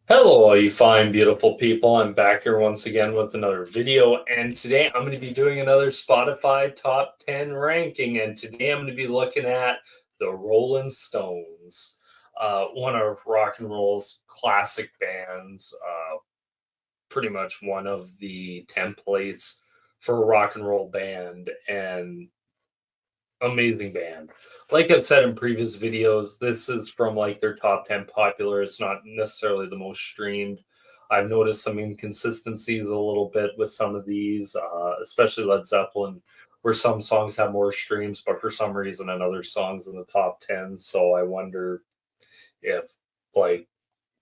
Hello, all you fine, beautiful people. I'm back here once again with another video, and today I'm going to be doing another Spotify Top 10 ranking. And today I'm going to be looking at the Rolling Stones, one of rock and roll's classic bands, pretty much one of the templates for a rock and roll band, and amazing band. Like I've said in previous videos, this is from like their top 10 popular. It's not necessarily the most streamed. I've noticed some inconsistencies a little bit with some of these, especially Led Zeppelin, where some songs have more streams, but for some reason another song's in the top 10. So I wonder if like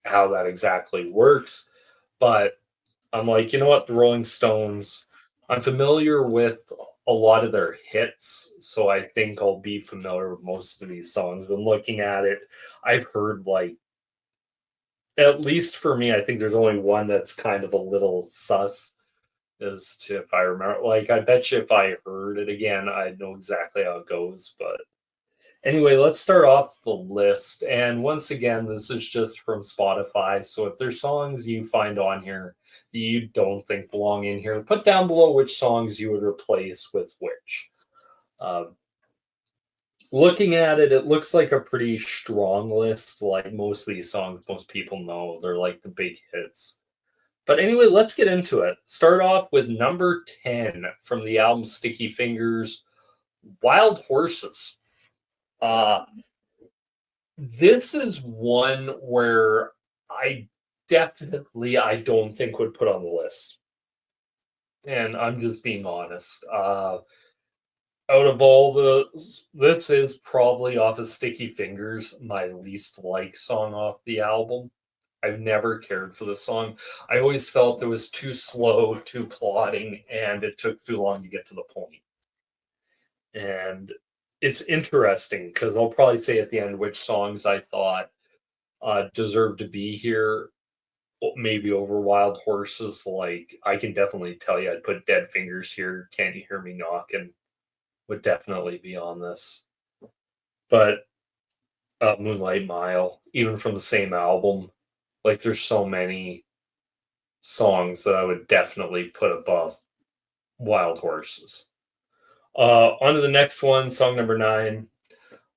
how that exactly works. But I'm like, you know what, the Rolling Stones, I'm familiar with a lot of their hits, so I think I'll be familiar with most of these songs. And looking at it, I've heard like, at least for me, I think there's only one that's kind of a little sus as to if I remember. Like, I bet you if I heard it again, I'd know exactly how it goes. But anyway, let's start off the list. And once again, this is just from Spotify. So if there's songs you find on here that you don't think belong in here, put down below which songs you would replace with which. Um, Looking at it, it looks like a pretty strong list. Like most of these songs, most people know they're like the big hits. But anyway, let's get into it. Start off with number 10 from the album Sticky Fingers, Wild Horses. Uh, This is one where I I don't think would put on the list, and I'm just being honest. Out of all the this is probably off of Sticky Fingers, my least like song off the album. I've never cared for the song. I always felt it was too slow, too plodding, and it took too long to get to the point. And it's interesting because I'll probably say at the end which songs I thought deserve to be here, maybe over Wild Horses. Like, I can definitely tell you, I'd put Dead Fingers here. Can't You Hear Me Knocking would definitely be on this. But Moonlight Mile, even from the same album, like, there's so many songs that I would definitely put above Wild Horses. On to the next one, song number 9.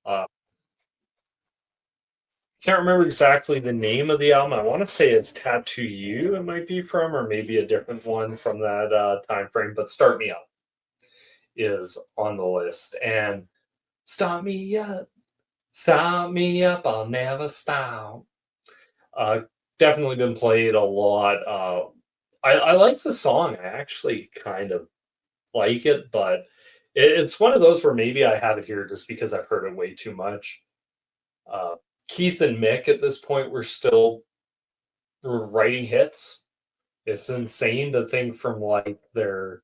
Uh, can't remember exactly the name of the album. I want to say it's Tattoo You, it might be from, or maybe a different one from that time frame. But Start Me Up is on the list. And start me up, I'll never stop. Uh, Definitely been played a lot. I like the song. I actually kind of like it, but it's one of those where maybe I have it here just because I've heard it way too much. Uh, Keith and Mick at this point were writing hits. It's insane to think from like their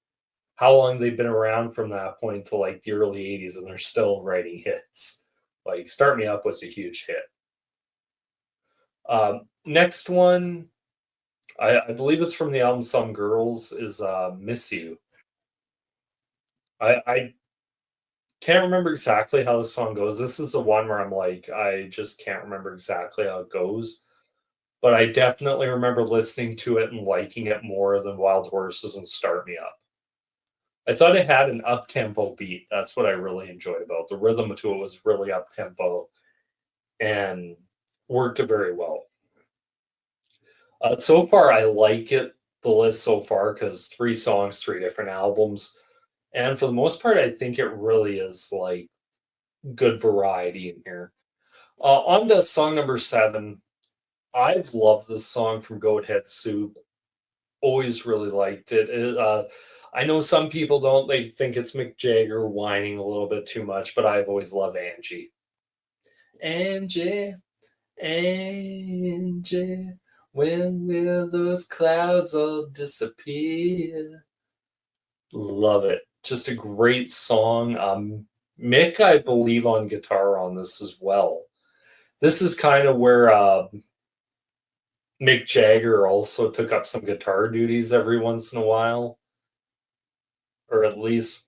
how long they've been around from that point to like the early 80s and they're still writing hits. Like Start Me Up was a huge hit. Next one, I believe it's from the album Some Girls, is Miss You. I can't remember exactly how the song goes. This is the one where I'm like, I just can't remember exactly how it goes. But I definitely remember listening to it and liking it more than Wild Horses and Start Me Up. I thought it had an up-tempo beat. That's what I really enjoyed about the rhythm to it was really up-tempo and worked very well. So far, I like it. The list so far because 3 songs, 3 different albums, and for the most part, I think it really is like good variety in here. On to song number 7. I've loved this song from Goat Head Soup. Always really liked it. I know some people don't. They think it's Mick Jagger whining a little bit too much, but I've always loved Angie. Angie, Angie, when will those clouds all disappear? Love it. Just a great song. Mick, I believe, on guitar on this as well. This is kind of where Mick Jagger also took up some guitar duties every once in a while, or at least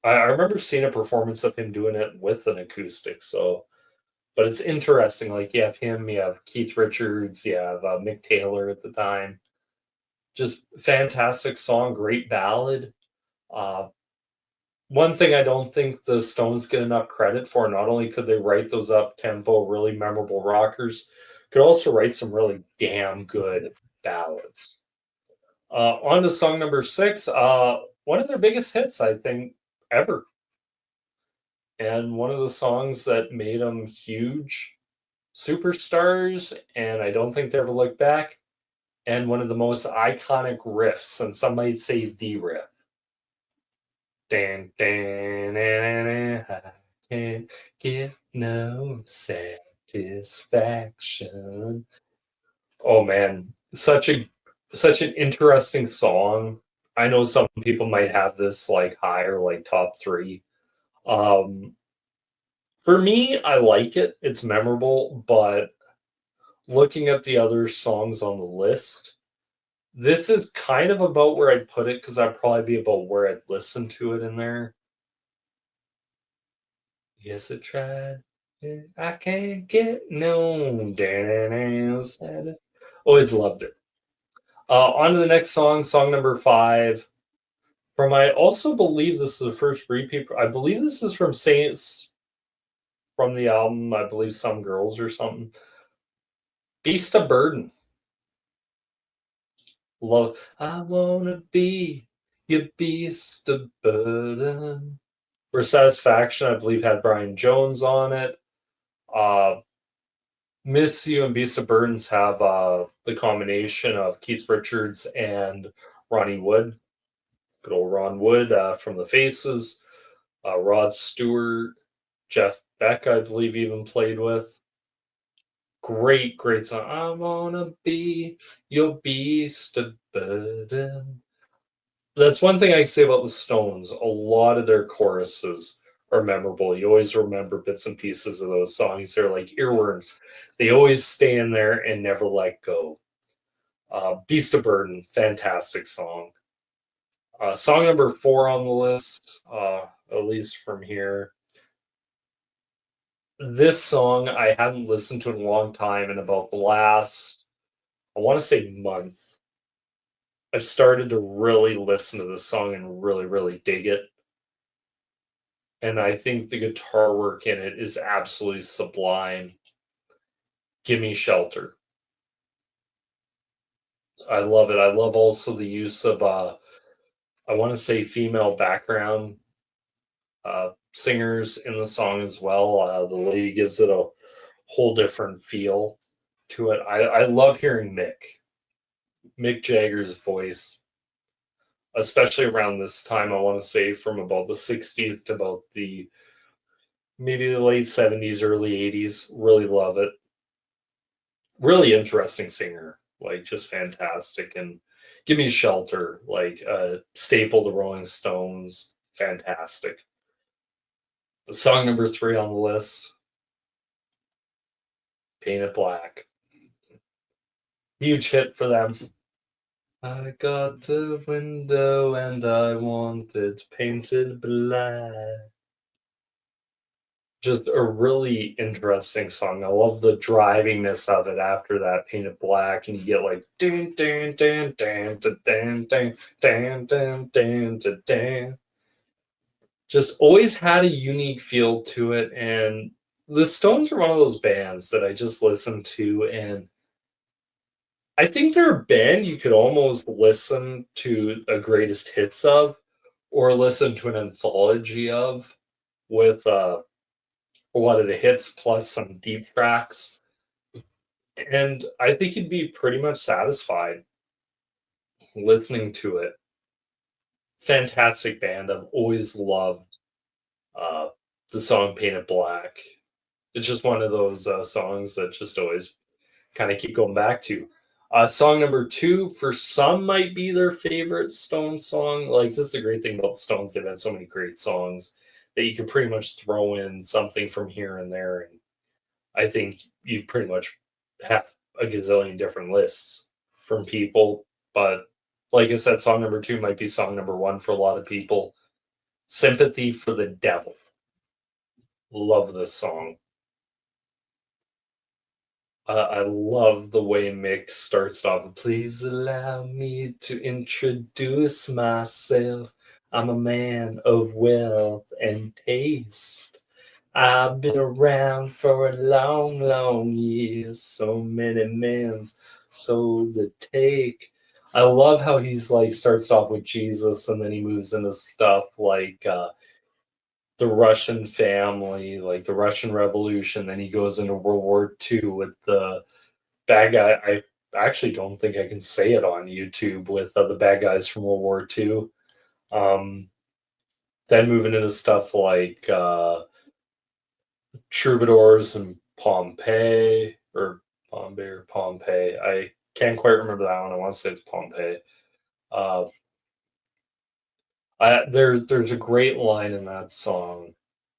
I remember seeing a performance of him doing it with an acoustic. So But it's interesting. Like you have him, you have Keith Richards, you have Mick Taylor at the time. Just fantastic song, great ballad. Uh, One thing I don't think the Stones get enough credit for, not only could they write those up-tempo, really memorable rockers, could also write some really damn good ballads. On to song number 6, one of their biggest hits, I think, ever, and one of the songs that made them huge superstars, and I don't think they ever look back, and one of the most iconic riffs, and some might say the riff. Dan, dan, dan, I can't get no satisfaction. Oh man, such an interesting song. I know some people might have this like higher, like top three. Um, for me, I like it. It's memorable, but looking at the other songs on the list, this is kind of about where I'd put it because I'd probably be about where I'd listen to it in there. Yes, I tried. I can't get no dance. Always loved it. On to the next song, song number 5. From I also believe this is the first repeat. I believe this is from Saints from the album. I believe Some Girls or something. Beast of Burden. Love. I wanna be your beast of burden. For Satisfaction, I believe had Brian Jones on it. Uh, Miss You and Beast of Burdens have the combination of Keith Richards and Ronnie Wood. Good old Ron Wood from the Faces. Rod Stewart, Jeff Beck, I believe, even played with. Great, great song. I wanna be your beast of burden. That's one thing I say about the Stones. A lot of their choruses are memorable. You always remember bits and pieces of those songs. They're like earworms. They always stay in there and never let go. Beast of Burden, fantastic song. Song number 4 on the list, at least from here. This song I hadn't listened to in a long time, in about the last, I want to say month. I've started to really listen to this song and really, really dig it. And I think the guitar work in it is absolutely sublime. Gimme Shelter. I love it. I love also the use of I want to say female background singers in the song as well. The lady gives it a whole different feel to it. I love hearing Mick Jagger's voice, especially around this time. I want to say from about the 60s to about the maybe the late 70s, early 80s. Really love it. Really interesting singer, like just fantastic. And Give Me Shelter, like a staple to Rolling Stones, fantastic. The song number 3 on the list, Paint It Black. Huge hit for them. I got the window and I want it painted black. Just a really interesting song. I love the drivingness of it after that Painted Black, and you get like dun dun dun dun dun dun dun dun dun dun dun dun. Just always had a unique feel to it, and the Stones are one of those bands that I just listen to, and I think they're a band you could almost listen to a greatest hits of, or listen to an anthology of, with a lot of the hits plus some deep tracks. And I think you'd be pretty much satisfied listening to it. Fantastic band. I've always loved uh, the song Painted Black. It's just one of those songs that just always kind of keep going back to. Song number 2, for some, might be their favorite Stones song. Like, this is the great thing about the Stones. They've had so many great songs that you can pretty much throw in something from here and there. And I think you pretty much have a gazillion different lists from people. But like I said, song number 2 might be song number 1 for a lot of people. Sympathy for the Devil. Love this song. I love the way Mick starts off. Please allow me to introduce myself. I'm a man of wealth and taste. I've been around for a long, long years. So many men's soul to take. I love how he's like starts off with Jesus and then he moves into stuff like the Russian family, like the Russian Revolution. Then he goes into World War II with the bad guy. I actually don't think I can say it on YouTube with the bad guys from World War II. Um, then moving into stuff like Troubadours and Pompeii or Bombay or Pompeii. I can't quite remember that one. I want to say it's Pompeii. Uh, there's a great line in that song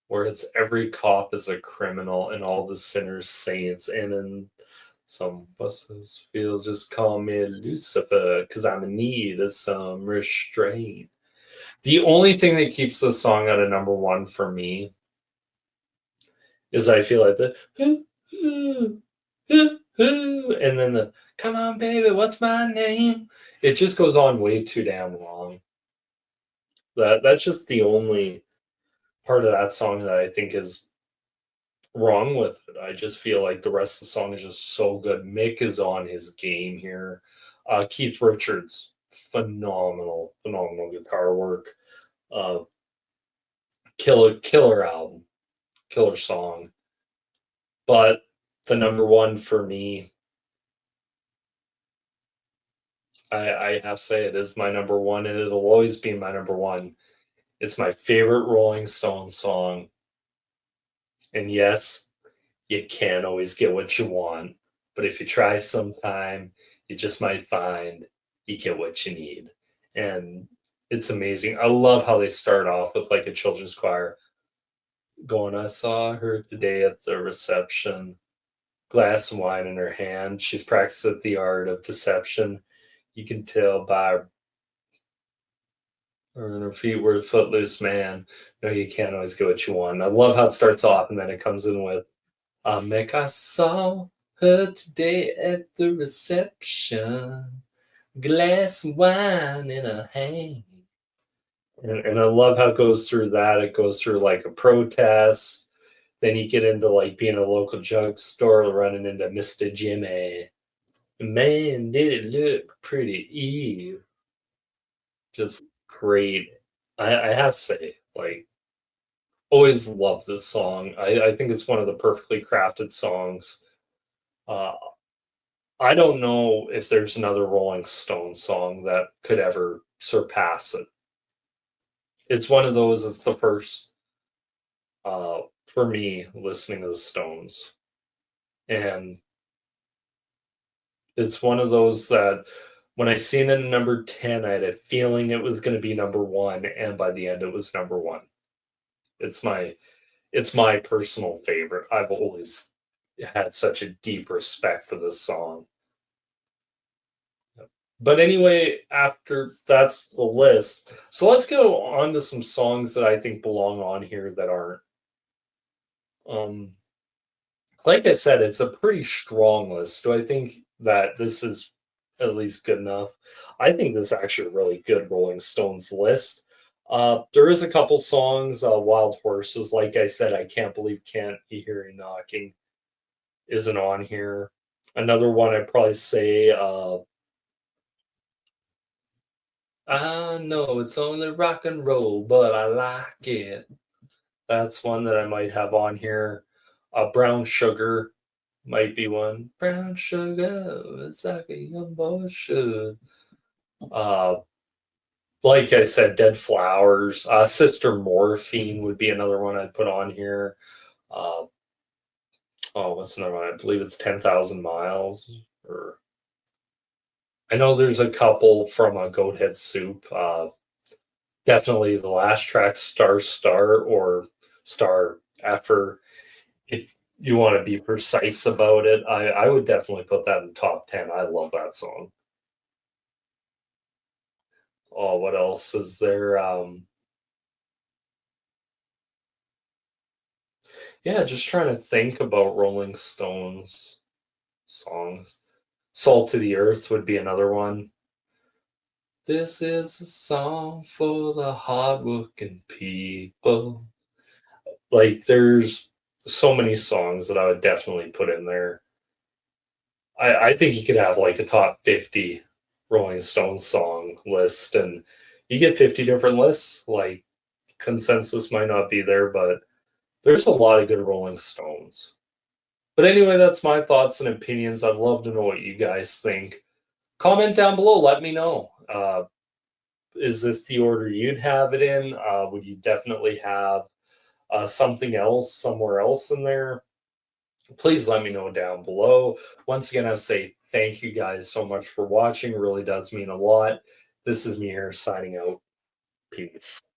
where it's every cop is a criminal and all the sinners saints, and in some buses feel just call me Lucifer because I'm in need of some restraint. The only thing that keeps the song at a number one for me is I feel like the and then the come on baby, what's my name? It just goes on way too damn long. That's just the only part of that song that I think is wrong with it. I just feel like the rest of the song is just so good. Mick is on his game here. Keith Richards, phenomenal, phenomenal guitar work. Uh, killer album, killer song. But the number one for me, I have to say it is my number one, and it'll always be my number one. It's my favorite Rolling Stones song. And yes, you can't always get what you want, but if you try sometime, you just might find you get what you need. And it's amazing. I love how they start off with like a children's choir going, I saw her today at the reception, glass of wine in her hand. She's practiced at the art of deception. You can tell by her feet were a footloose man. No, you can't always get what you want. I love how it starts off and then it comes in with Mick, I saw her today at the reception, glass of wine in her hand. And I love how it goes through that. It goes through like a protest. Then you get into like being a local drugstore, running into Mr. Jimmy. Man, did it look pretty Eve. Just great. I have to say, like, always love this song. I think it's one of the perfectly crafted songs. Uh, I don't know if there's another Rolling Stones song that could ever surpass it. It's one of those, it's the first for me listening to the Stones. And it's one of those that when I seen it in number 10, I had a feeling it was gonna be number one, and by the end it was number one. It's my it's my personal favorite. I've always had such a deep respect for this song. But anyway, after that's the list. So let's go on to some songs that I think belong on here that aren't. Um, like I said, it's a pretty strong list. Do I think that this is at least good enough? I think this is actually a really good Rolling Stones list. There is a couple songs, Wild Horses. Like I said, I can't believe Can't You Hear Me Knocking isn't on here. Another one I'd probably say I know it's only rock and roll, but I like it. That's one that I might have on here. Brown Sugar might be one. Brown sugar, it's like a young boy should. Uh, like I said, Dead Flowers. Sister Morphine would be another one I'd put on here. Uh, oh, what's another one? I believe it's 10,000 Miles. Or I know there's a couple from Goathead Soup. Definitely the last track, Star Star or Star Effer. If you want to be precise about it, I would definitely put that in top 10. I love that song. Oh, what else is there? Yeah, just trying to think about Rolling Stones. songs. Salt to the Earth would be another one. This is a song for the hardworking people. Like, there's so many songs that I would definitely put in there. I think you could have like a top 50 Rolling Stones song list, and you get 50 different lists. Like, consensus might not be there, but there's a lot of good Rolling Stones. But anyway, that's my thoughts and opinions. I'd love to know what you guys think. Comment down below. Let me know. Is this the order you'd have it in? Would you definitely have something else somewhere else in there? Please let me know down below. Once again, I say thank you guys so much for watching. It really does mean a lot. This is me here signing out. Peace.